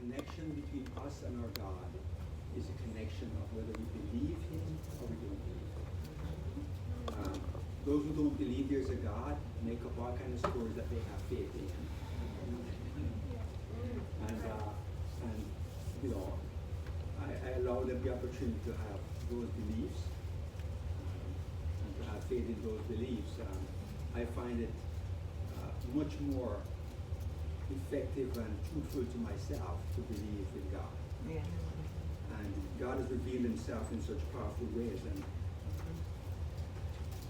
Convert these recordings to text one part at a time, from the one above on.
connection between us and our God is a connection of whether we believe Him or we don't believe Him. Those who don't believe there's a God make up all kinds of stories that they have faith in. And you know, I allow them the opportunity to have those beliefs and to have faith in those beliefs. I find it much more effective and truthful to myself to believe in God. Yeah. And God has revealed Himself in such powerful ways. And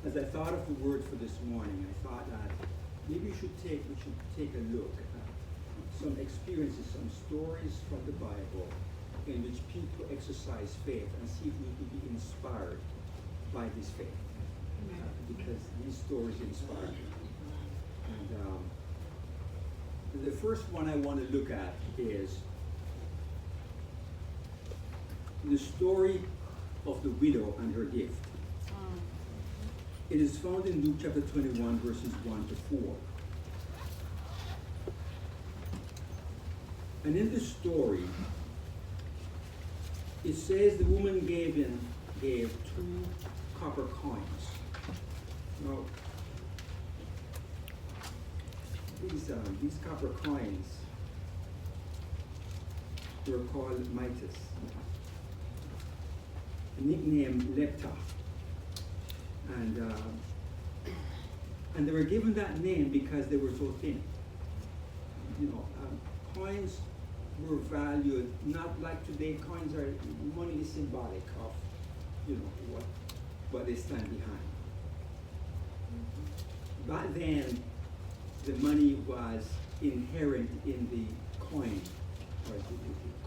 as I thought of the word for this morning, I thought that maybe we should take a look at some experiences, some stories from the Bible in which people exercise faith and see if we could be inspired by this faith. Because these stories inspire me. And the first one I want to look at is the story of the widow and her gift. It is found in Luke chapter 21, verses 1 to 4. And in the story, it says the woman gave 2 copper coins. Now, these copper coins were called mitas, nicknamed lepta. And they were given that name because they were so thin. You know, coins were valued not like today. Coins are, money is symbolic of, you know, what they stand behind. Back then, the money was inherent in the coin, or the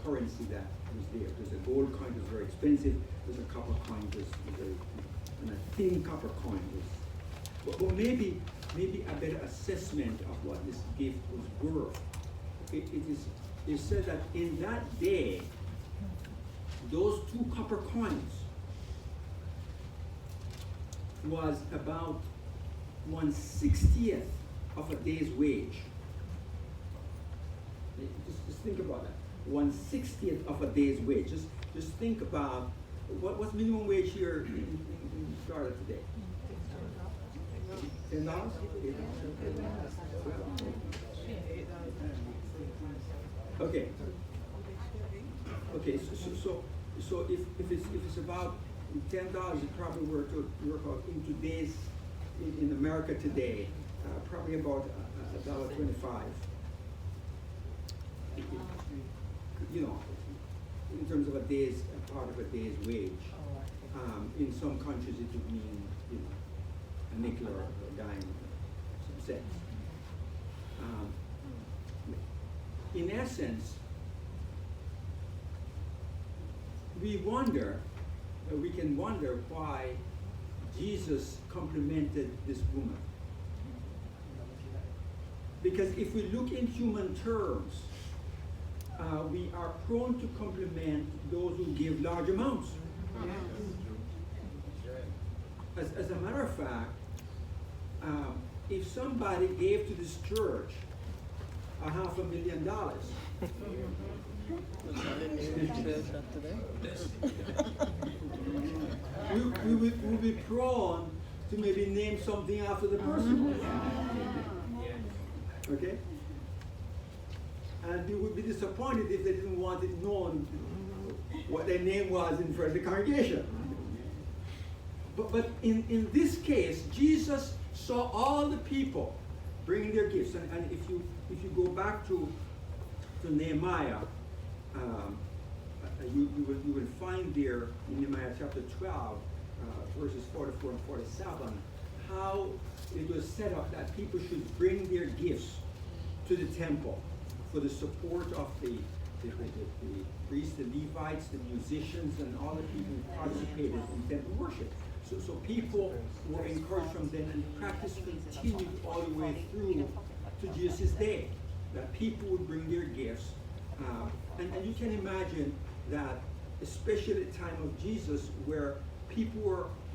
currency that was there. There's a gold coin that was very expensive. There's a copper coin that was very, and a thin copper coin was. But maybe a better assessment of what this gift was worth. It said that in that day, those 2 copper coins was about 1/60th of a day's wage. Just think about that. 1/60th of a day's wage. Just think about what's minimum wage here in Florida today? $10? Okay. Okay. So if it's about $10, it probably work out in today's in America today, probably about $1.25. You know, in terms of a part of a day's wage. In some countries it would mean, you know, a nickel or a dime, some cents. In essence, we can wonder why Jesus complimented this woman. Because if we look in human terms, we are prone to compliment those who give large amounts. As a matter of fact, if somebody gave to this church $500,000, we would be prone to maybe name something after the person. Okay? And we would be disappointed if they didn't want it known what their name was in front of the congregation. But in this case, Jesus saw all the people bringing their gifts. And if you go back to Nehemiah, you will find there in Nehemiah chapter 12, verses 44 and 47, how it was set up that people should bring their gifts to the temple for the support of the priests, the Levites, the musicians, and all the people who participated in temple worship. So people were encouraged from then, and practice continued all the way through to Jesus' day, that people would bring their gifts. And you can imagine that, especially at the time of Jesus, where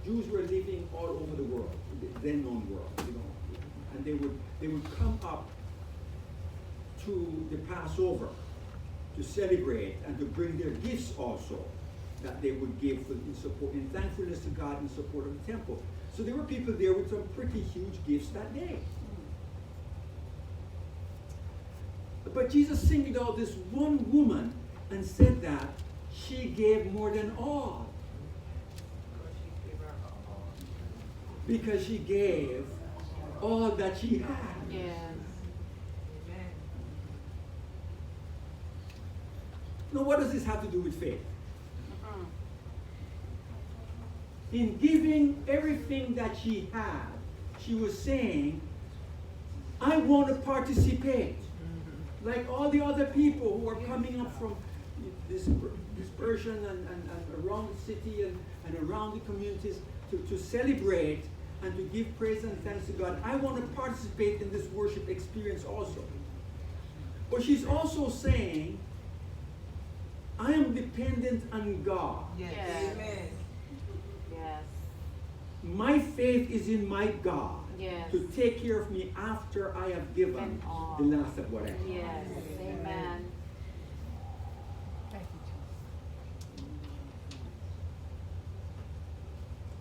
Jews were living all over the world, the then known world, you know, and they would come up to the Passover, to celebrate and to bring their gifts also that they would give in support, in thankfulness to God in support of the temple. So there were people there with some pretty huge gifts that day. But Jesus singled out this one woman and said that she gave more than all. Because she gave all that she had. Yes. Now, what does this have to do with faith? In giving everything that she had, she was saying, I want to participate. Like all the other people who are coming up from this dispersion and around the city and around the communities to celebrate and to give praise and thanks to God. I want to participate in this worship experience also. But she's also saying, I am dependent on God. Yes. Amen. Yes. My faith is in my God Yes. to take care of me after I have given all. the last of what I have. Yes. Amen.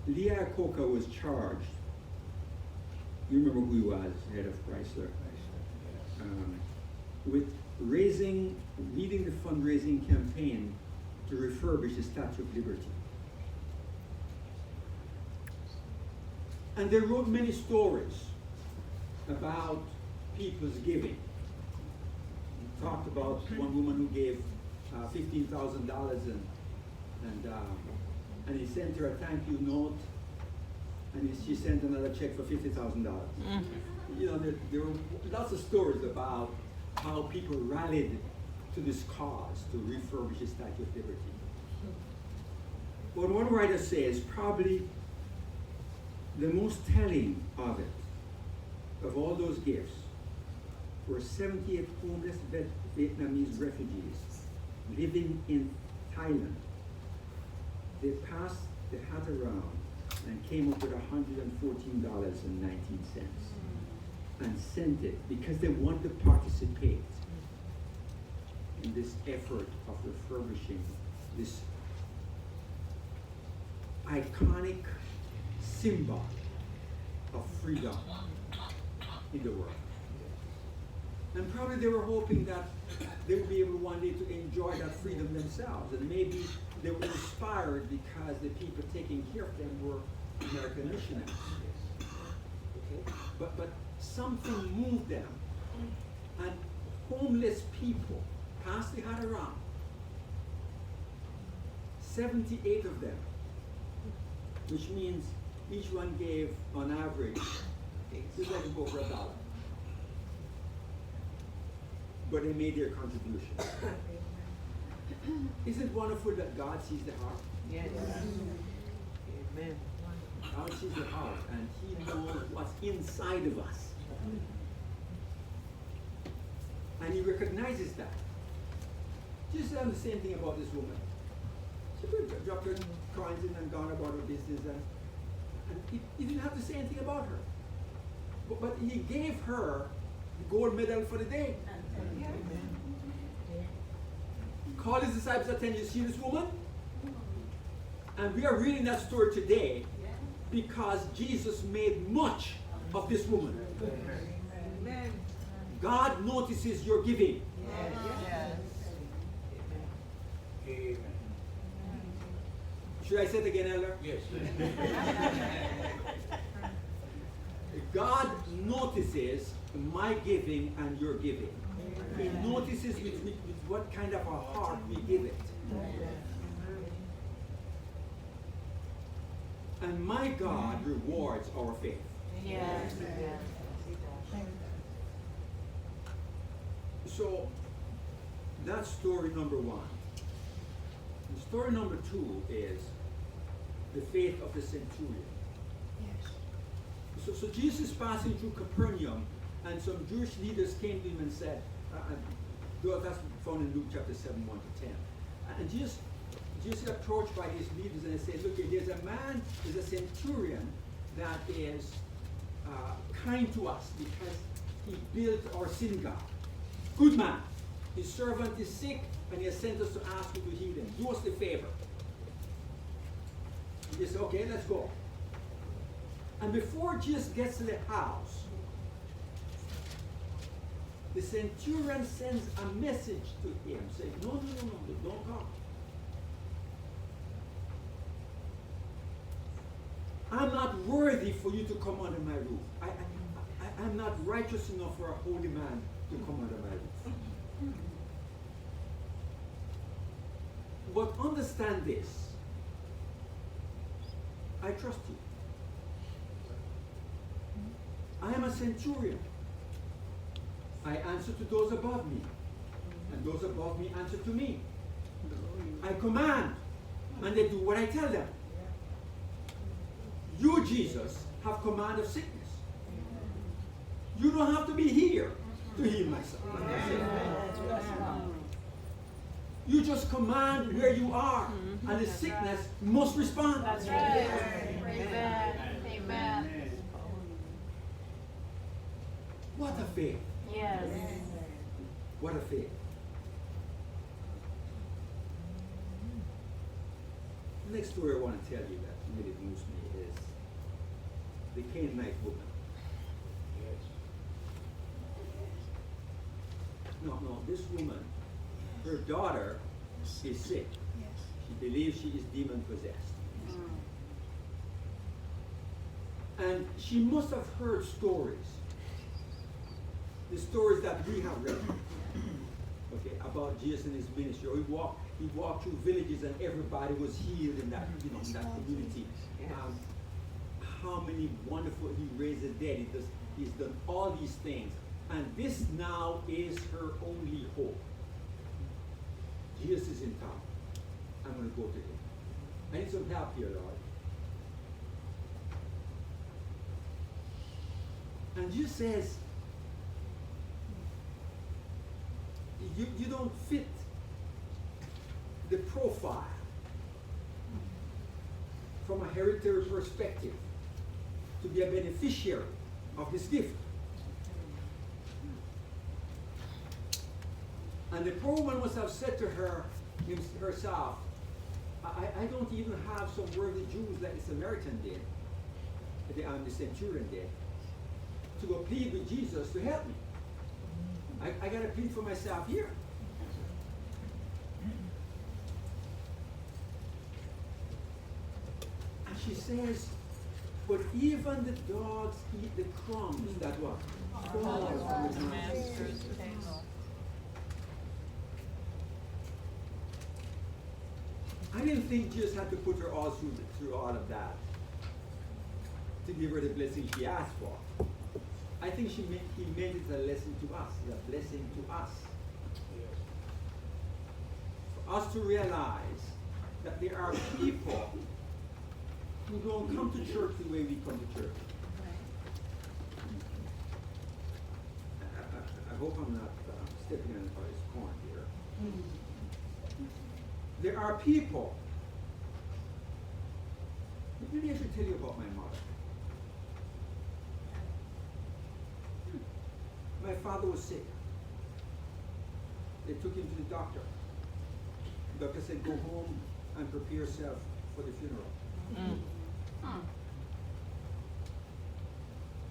Leah Coca was charged. You remember who he was, head of Chrysler, with leading the fundraising campaign to refurbish the Statue of Liberty. And they wrote many stories about people's giving. He talked about one woman who gave $15,000 and he sent her a thank you note, and she sent another check for $50,000. You know, there were lots of stories about how people rallied to this cause to refurbish the Statue of Liberty. But one writer says probably the most telling of it, of all those gifts, were 78 homeless Vietnamese refugees living in Thailand. They passed the hat around and came up with $114.19 and sent it because they wanted to participate in this effort of refurbishing this iconic symbol of freedom in the world. And probably they were hoping that they would be able one day to enjoy that freedom themselves. And maybe they were inspired because the people taking care of them were American missionaries. Okay? But something moved them. And homeless people passed the hat around. 78 of them. Which means each one gave, on average, just like a go for $1. But they made their contribution. Isn't it wonderful that God sees the heart? Yes. Amen. God sees the heart, and He knows what's inside of us. And He recognizes that. Just the same thing about this woman. She could have dropped her coins in and gone about her business, and he didn't have to say anything about her. But He gave her the gold medal for the day. Called His disciples attention. You see this woman? And we are reading that story today because Jesus made much of this woman. Amen. God notices your giving. Yes. Amen. Should I say it again, Elder? Yes. God notices my giving and your giving. He notices with what kind of a heart we give it. And my God rewards our faith. Yes. So that's story number one. And story number two is the faith of the centurion. So Jesus is passing through Capernaum, and some Jewish leaders came to him and said, that's found in Luke chapter 7, 1 to 10. And Jesus is approached by these leaders and they say, look, there's a centurion that is kind to us because he built our synagogue. Good man. His servant is sick, and he has sent us to ask you to heal him. Do us the favor. He said, okay, let's go. And before Jesus gets to the house, the centurion sends a message to him saying, no, don't come. I'm not worthy for you to come under my roof. I'm not righteous enough for a holy man to come under my roof. But understand this. I trust you. I am a centurion. I answer to those above me, and those above me answer to me. I command, and they do what I tell them. You, Jesus, have command of sickness. You don't have to be here to heal myself. You just command where you are, and the sickness must respond. That's right. Amen. Amen. What a faith. Yes. What a faith. The next story I want to tell you that really moves me is the Canaanite woman. No, this woman, her daughter is sick. She believes she is demon possessed. And she must have heard stories. The stories that we have read. Okay, about Jesus and his ministry. Or he walked through villages and everybody was healed in that, in that community. How many wonderful, he raised the dead. He's done all these things. And this now is her only hope. Jesus is in town. I'm going to go to him. I need some help here, Lord. And Jesus says, you don't fit the profile from a hereditary perspective to be a beneficiary of this gift. And the poor woman must have said to herself, I don't even have some worthy Jews like the Samaritan did, the centurion did, to go plead with Jesus to help me. I got to plead for myself here. And she says, but even the dogs eat the crumbs that what? Fall from the master's table. I didn't think Jesus had to put her all through all of that to give her the blessing she asked for. I think he made it a lesson to us, a blessing to us. For us to realize that there are people who don't come to church the way we come to church. I hope I'm not stepping on anybody's corn here. There are people. Maybe I should tell you about my mother. My father was sick. They took him to the doctor. The doctor said, go home and prepare yourself for the funeral.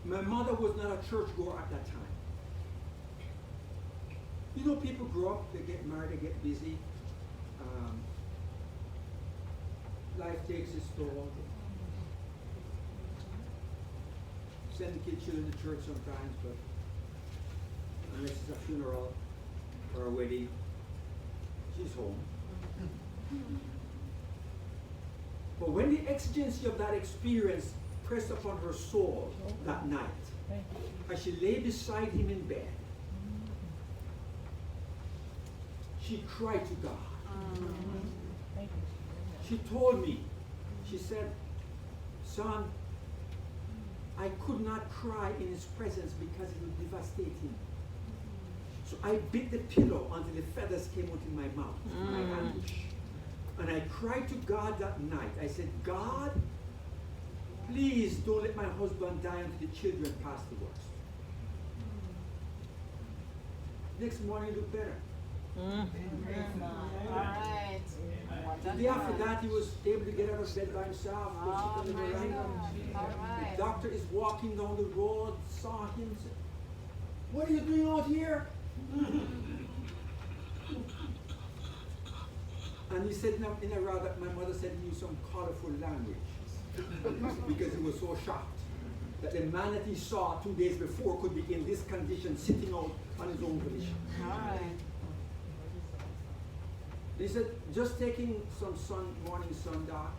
My mother was not a churchgoer at that time. You know, people grow up, they get married, they get busy. Life takes its toll. Send the kids children to church sometimes, but unless it's a funeral or a wedding, she's home. But when the exigency of that experience pressed upon her soul that night, as she lay beside him in bed, she cried to God. She told me, she said, son, I could not cry in his presence because it would devastate him. So I bit the pillow until the feathers came out in my mouth, my anguish. And I cried to God that night. I said, God, please don't let my husband die until the children pass the worst. Next morning, it looked better. All right. The day after that, he was able to get out of bed by himself. Go sit on the veranda. All right. The doctor is walking down the road, saw him, said, "What are you doing out here?" And he said in a rather, my mother said he used some colorful language because he was so shocked that the man that he saw 2 days before could be in this condition, sitting out on his own volition. All right. He said, just taking some morning sun, doc.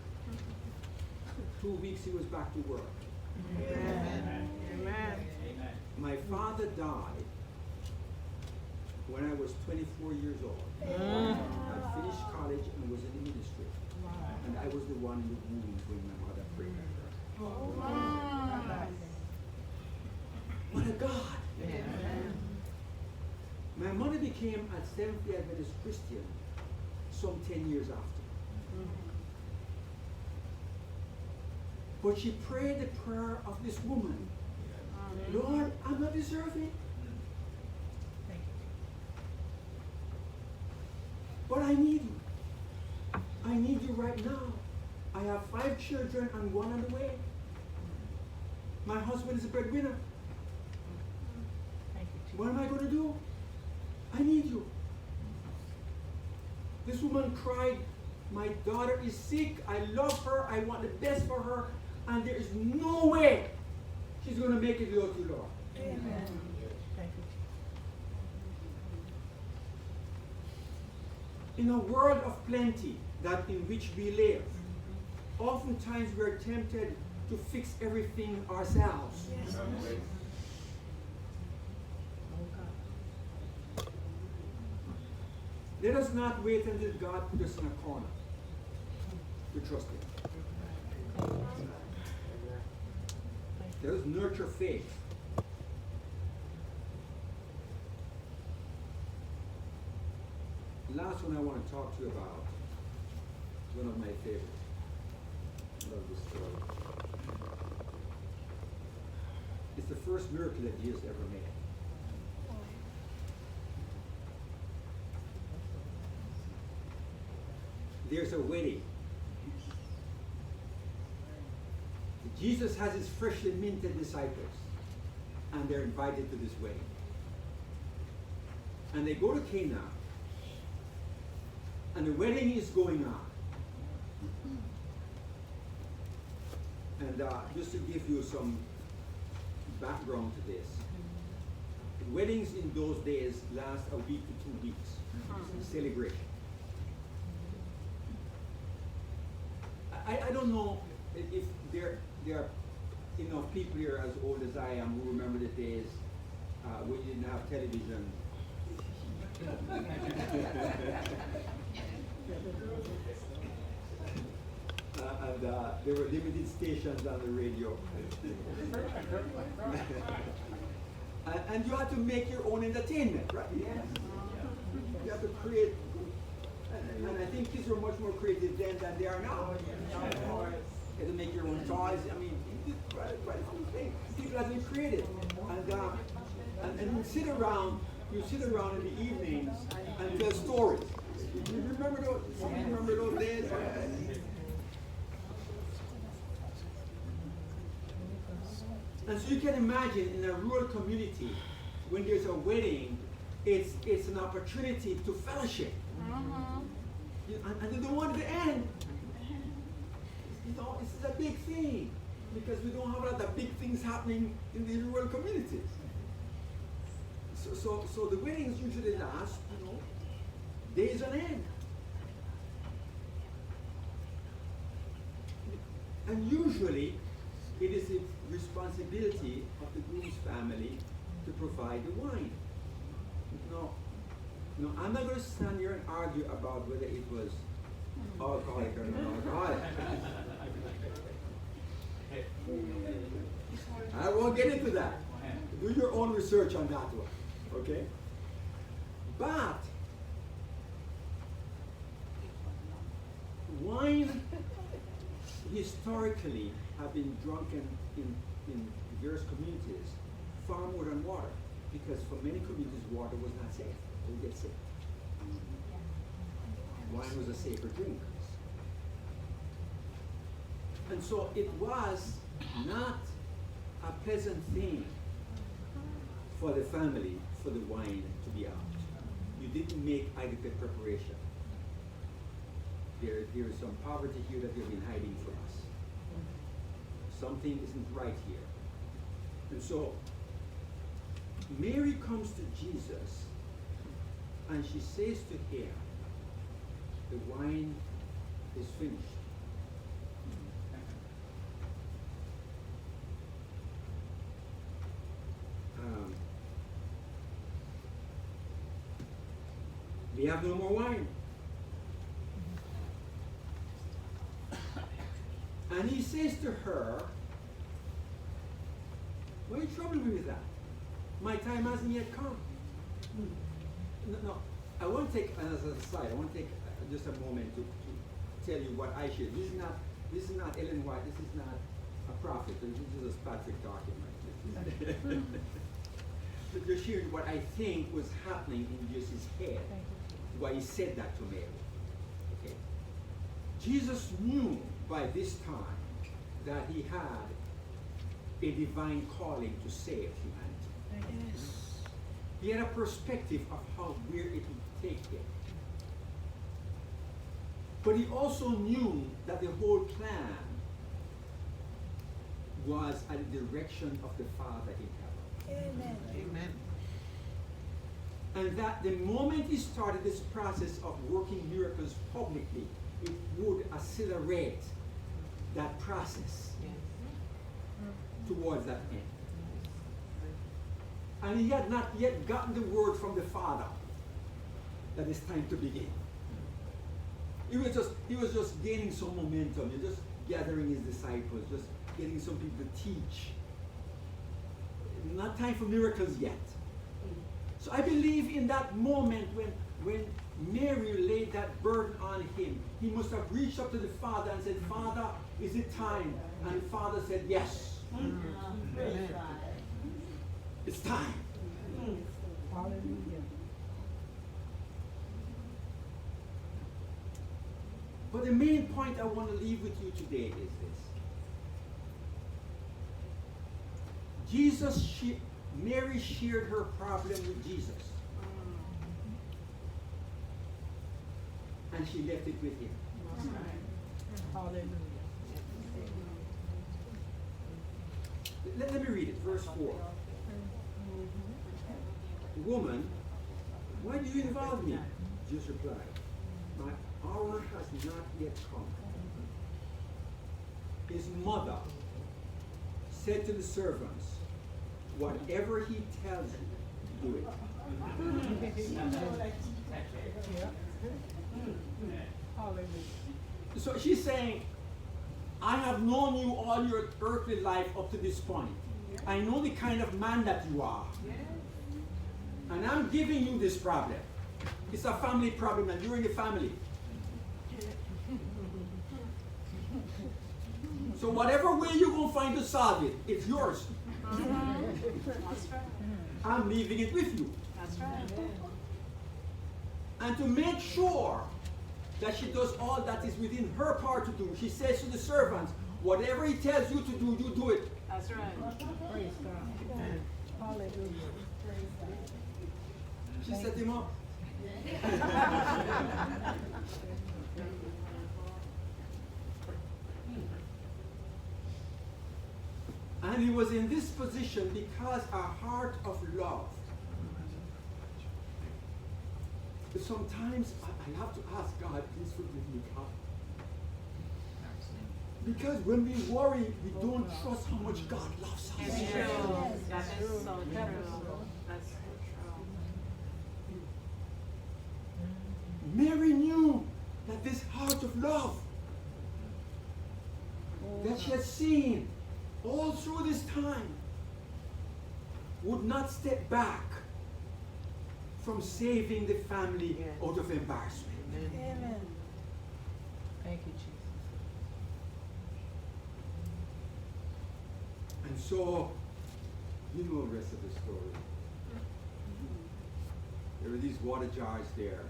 2 weeks he was back to work. Amen. Amen. My father died when I was 24 years old. I finished college and was in the ministry. And I was the one in the womb when my mother prayed for her. What a God! Amen. My mother became a Seventh-day Adventist Christian some 10 years after. But she prayed the prayer of this woman. Lord, I'm not deserving. But I need you. I need you right now. I have 5 children and 1 on the way. My husband is a breadwinner. What am I going to do? I need you. This woman cried, my daughter is sick. I love her. I want the best for her. And there is no way she's going to make it without you, Lord. Amen. Thank you. In a world of plenty that in which we live, oftentimes we are tempted to fix everything ourselves. Yes. Let us not wait until God puts us in a corner to trust Him. Let us nurture faith. The last one I want to talk to you about is one of my favorites. I love this story. It's the first miracle that Jesus ever made. There's a wedding. Jesus has his freshly minted disciples, and they're invited to this wedding. And they go to Cana, and the wedding is going on. And just to give you some background to this, weddings in those days last a week to 2 weeks. It's a celebration. I don't know if there are enough people here as old as I am who remember the days when you didn't have television. And there were limited stations on the radio. And you had to make your own entertainment, right? Yes. You have to create. And I think kids were much more creative then than they are now. You had to make your own toys. I mean, it's quite a cool thing. People have been creative. And you sit around in the evenings and tell stories. You remember those? Somebody remember those days? And so you can imagine in a rural community, when there's a wedding, it's an opportunity to fellowship. And they don't want it to end. You know, this is a big thing because we don't have a lot of big things happening in the rural communities. So the weddings usually last, days on end. And usually, it is the responsibility of the groom's family to provide the wine. No, I'm not going to stand here and argue about whether it was alcoholic or non-alcoholic. I won't get into that. Do your own research on that one, okay? But wine historically have been drunken in various communities far more than water, because for many communities water was not safe. They would get sick. Wine was a sacred drink. And so it was not a pleasant thing for the family for the wine to be out. You didn't make adequate preparation. There is some poverty here that you've been hiding from us. Something isn't right here. And so Mary comes to Jesus and she says to him, the wine is finished. We have no more wine. And he says to her, why are you troubling me with that? My time hasn't yet come. No, I want to take, as an aside, I want to take just a moment to tell you what I share. This is not Ellen White, this is not a prophet, this is just Patrick talking, right? But you're sharing what I think was happening in Jesus' head, why he said that to Mary. Okay. Jesus knew by this time that he had a divine calling to save humanity. Yes. He had a perspective of where it would take him. But he also knew that the whole plan was at the direction of the Father in heaven. Amen. Amen. And that the moment he started this process of working miracles publicly, it would accelerate that process towards that end. And he had not yet gotten the word from the Father that it's time to begin. He was just gaining some momentum. He was just gathering his disciples, just getting some people to teach. Not time for miracles yet. So I believe in that moment when Mary laid that burden on him, he must have reached up to the Father and said, Father, is it time? And the Father said, yes. It's time. Hallelujah. But the main point I want to leave with you today is this. Mary shared her problem with Jesus. And she left it with him. Hallelujah. Let me read it, verse 4. Woman, why do you involve me? Jesus replied, my hour has not yet come. His mother said to the servants, whatever he tells you, do it. Hallelujah. So she's saying, I have known you all your earthly life up to this point. I know the kind of man that you are. And I'm giving you this problem. It's a family problem and you're in the family. So whatever way you're going to find to solve it, it's yours. That's right. I'm leaving it with you. That's right. And to make sure that she does all that is within her power to do, she says to the servants, whatever he tells you to do, you do it. That's right. Praise God. Hallelujah. She set him up. And he was in this position because a heart of love. But sometimes I have to ask God, please forgive me, God. Because when we worry, we don't trust how much God loves us. It's true. That is so true. That's so true. Mary knew that this heart of love that she had seen all through this time would not step back from saving the family out of embarrassment. Amen. Thank you, Jesus. And so, you know the rest of the story. There were these water jars there.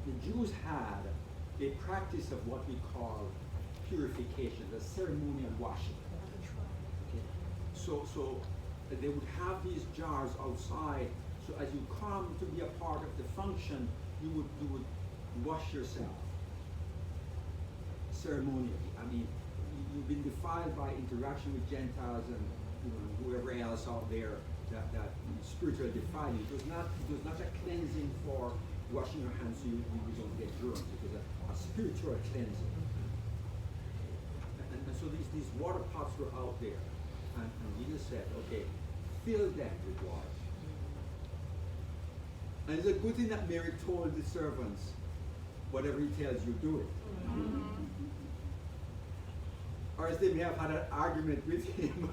the Jews had a practice of what we call purification, the ceremonial washing. Okay. So they would have these jars outside. So as you come to be a part of the function, you would wash yourself ceremonially. I mean, you've been defiled by interaction with Gentiles and whoever else out there that spiritual defiling. It was not a cleansing for washing your hands so you don't get germs. It was a spiritual cleansing. And so these water pots were out there. And Jesus said, okay, fill them with water. And it's a good thing that Mary told the servants, whatever he tells you, do it. Or else they may have had an argument with him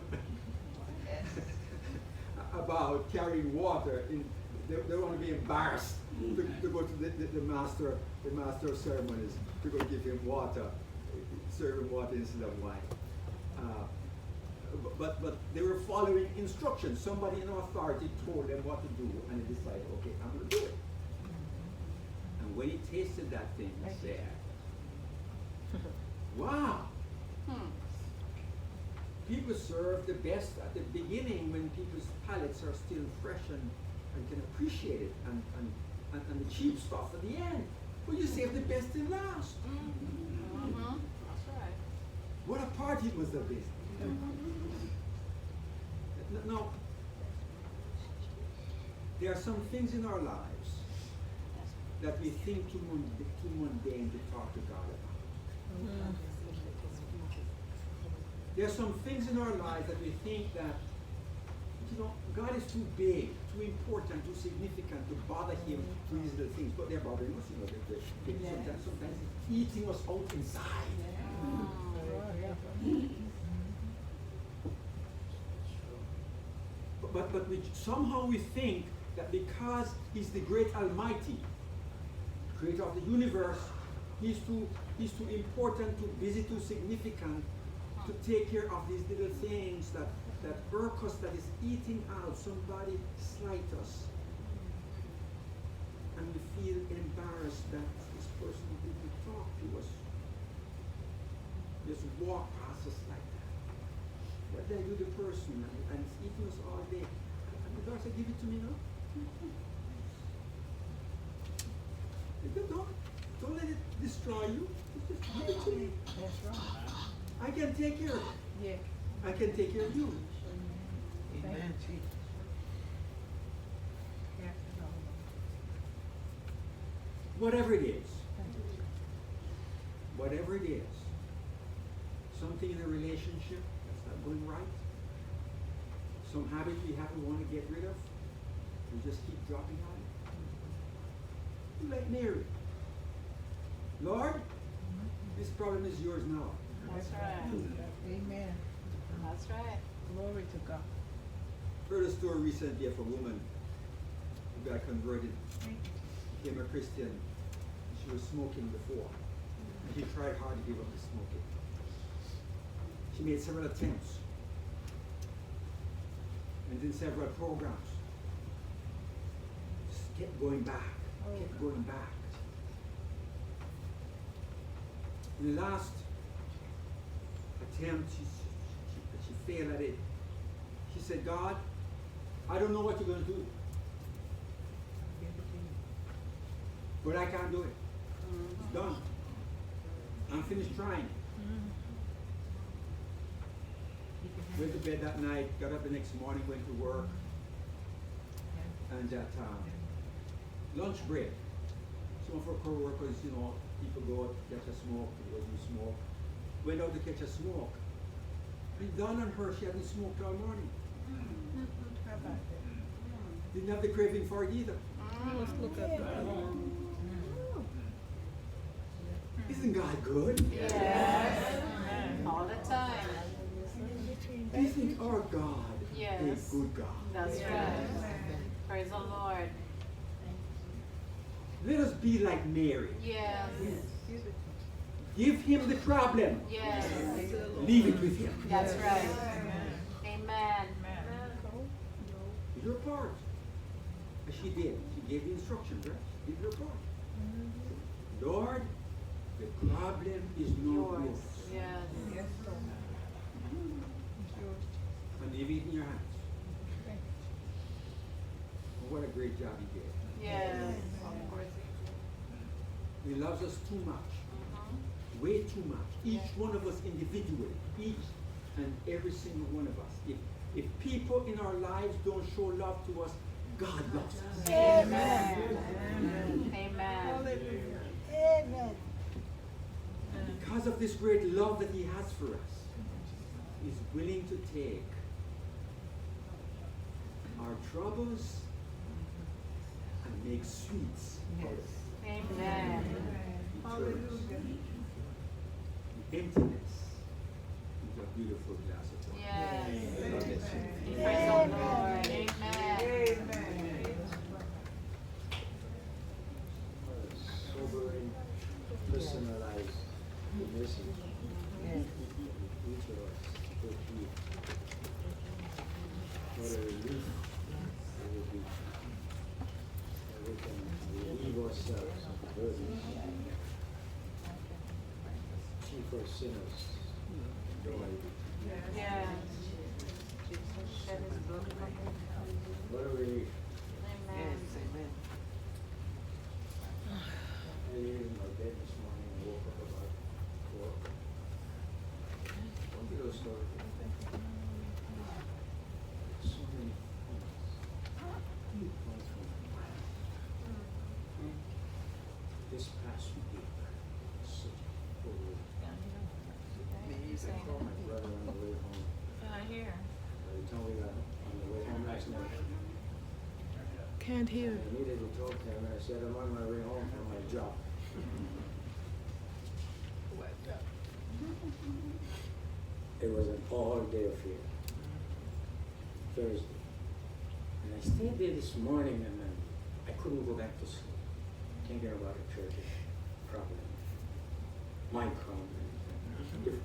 about carrying water. They don't want to be embarrassed to go to the master of ceremonies to go give him water, serve him water instead of wine. But they were following instructions. Somebody in authority told them what to do, and they decided, okay, I'm going to do it. And when he tasted that thing, he said, wow. People serve the best at the beginning when people's palates are still fresh and can appreciate it, and the cheap stuff at the end. Well, you save the best till last. That's right. What a party it must have been. Now, there are some things in our lives that we think too mundane to talk to God about. There are some things in our lives that we think that, God is too big, too important, too significant to bother him with these little things. But they're bothering us, sometimes it's eating us out inside. But somehow we think that because he's the great Almighty, creator of the universe, he's too important, too busy, too significant to take care of these little things that irk us, that is eating out. Somebody slight us. And we feel embarrassed that this person didn't talk to us. Just walk past us like that. What did I do to the person? And it's eating us all day. And the Lord said, give it to me now. Don't let it destroy you. Just give it to me. That's right. I can take care of it. Yeah. I can take care of you. Amen. Whatever it is. Whatever it is. Something in a relationship that's not going right. Some habit we want to get rid of. We just keep dropping on it. Like Mary. Lord, this problem is yours now. That's right. Amen. That's right. Glory to God. Heard a story recently of a woman who got converted, became a Christian. She was smoking before. And she tried hard to give up the smoking. She made several attempts. And did several programs. Just kept going back. Kept going back. In the last attempt, she failed at it. She said, God, I don't know what you're going to do. But I can't do it. It's done. I'm finished trying. Went to bed that night, got up the next morning, went to work. And at lunch break, some of her co-workers, people go out to catch a smoke, people do smoke. Went out to catch a smoke. And it dawned on her she hadn't smoked all morning. How about that? Didn't have the craving for it either. Let's look up the Isn't God good? Yes. All the time. Isn't our God Yes. a good God? That's right. Praise the Lord. Let us be like Mary. Yes. Give him the problem. Yes. Leave it with him. That's right. Amen. Do your part. And she did. She gave the instructions, right? She did her part. Lord, the problem is not yours. Yes. Yes, Lord. It's yours. And leave it in your hands. Thank And what a great job he did. Yes. Of course. He loves us too much. Way too much. Each one of us individually. Each and every single one of us. If people in our lives don't show love to us, God loves us. Amen. Amen. Amen. Hallelujah. Amen. Because of this great love that he has for us, he's willing to take our troubles and make sweets out of it. Amen. He turns Hallelujah. emptiness into a beautiful glass of wine. Yes. God bless you. Praise the Lord. Amen. Amen. Sobering, personalized message. Each of us will be what a relief it will be that we can relieve ourselves of the burdens. Chief of sinners, joy. Yes. Shed his blood. What a relief. Amen. I lay in my bed this morning and woke up about 4. One little story. So many things. This past week, such a cold. I called my brother on the way home. I hear. By the time we got on the way home last night, Can't hear. I needed to talk to him, and I said, I'm on my way home from my job. It was an all-day affair. Thursday. And I stayed there this morning, and then I couldn't go back to sleep, thinking about the church's problem, my problem, different.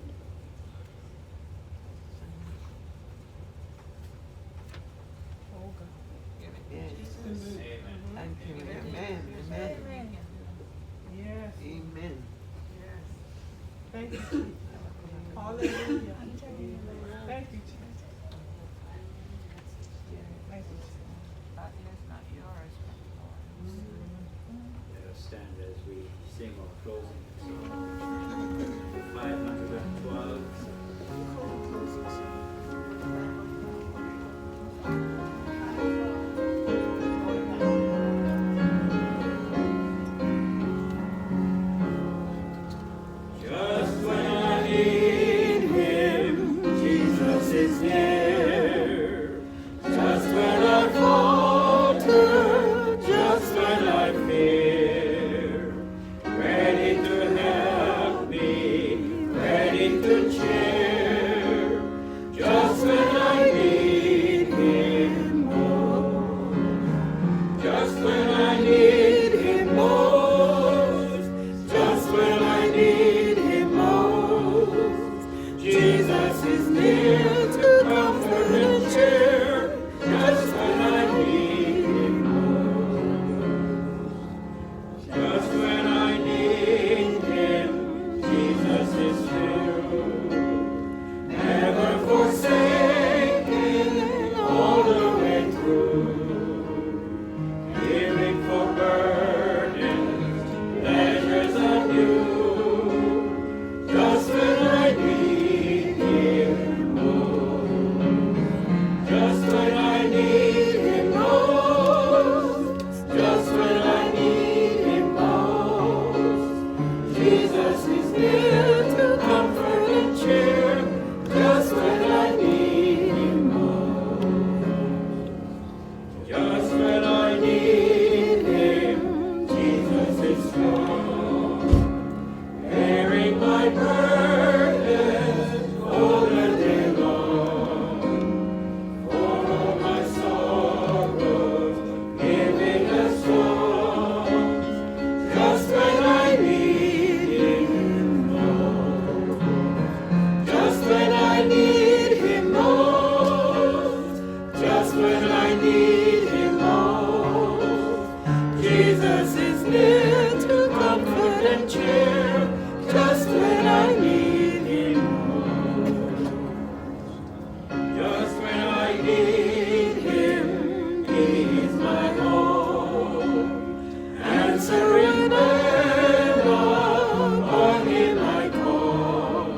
Oh, God. Yes. Thank you. Amen. Amen. Yes. Amen. Thank you, Jesus. Hallelujah. Thank you, Jesus. Thank you, Jesus. That is not yours, but Let us stand as we sing our closing song. 512. Just when I need him, Jesus is near. Just when I falter, just when I fear, ready to confident cheer, just when I need Him most. Just when I need Him, He is my hope. Answering when on Him I call,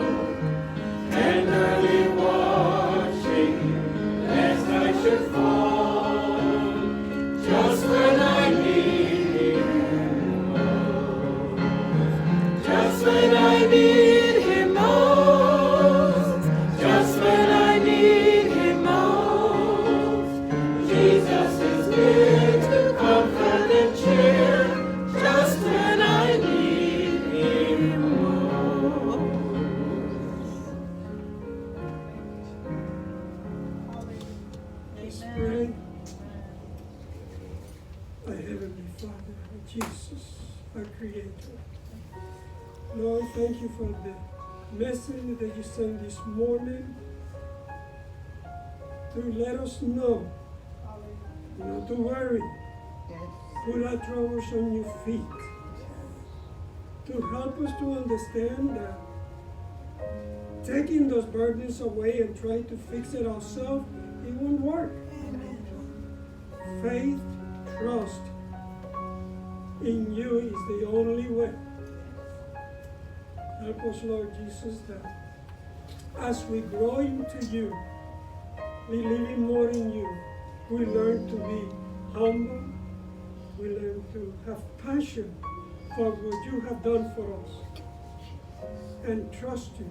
tenderly watching lest I should fall. Just when I need Him most. Just when I need Him most. Just when I need Him most. Jesus is near to comfort and cheer. Just when I need Him most. Let's pray. Our Heavenly Father, Jesus, our Creator. Lord, thank you for the message that you sent this morning to let us know not to worry, put our troubles on your feet, to help us to understand that taking those burdens away and trying to fix it ourselves, it won't work. Faith, trust in you is the only way. Help us, Lord Jesus, that as we grow into you, believing more in you, we learn to be humble, we learn to have passion for what you have done for us, and trust you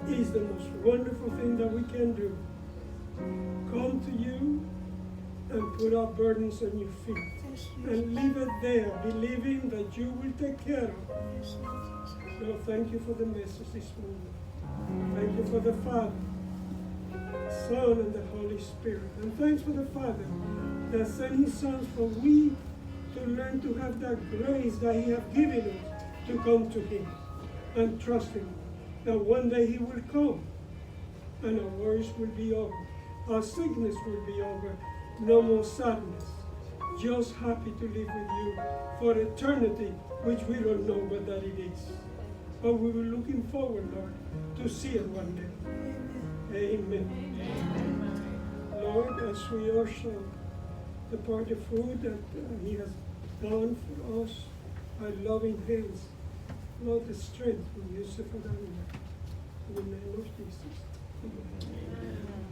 is the most wonderful thing that we can do. Come to you and put our burdens on your feet and leave it there, believing that you will take care of it. Lord, thank you for the message this morning. Thank you for the Father, Son, and the Holy Spirit. And thanks for the Father that sent His Son for we to learn to have that grace that He has given us to come to Him and trust Him. That one day He will come and our worries will be over. Our sickness will be over. No more sadness. Just happy to live with you for eternity, which we don't know what that it is. But we were looking forward, Lord, to see it one day. Amen. Lord, as we also depart the food that He has done for us by loving hands, Lord, the strength we use it for that. In the name of Jesus. Amen.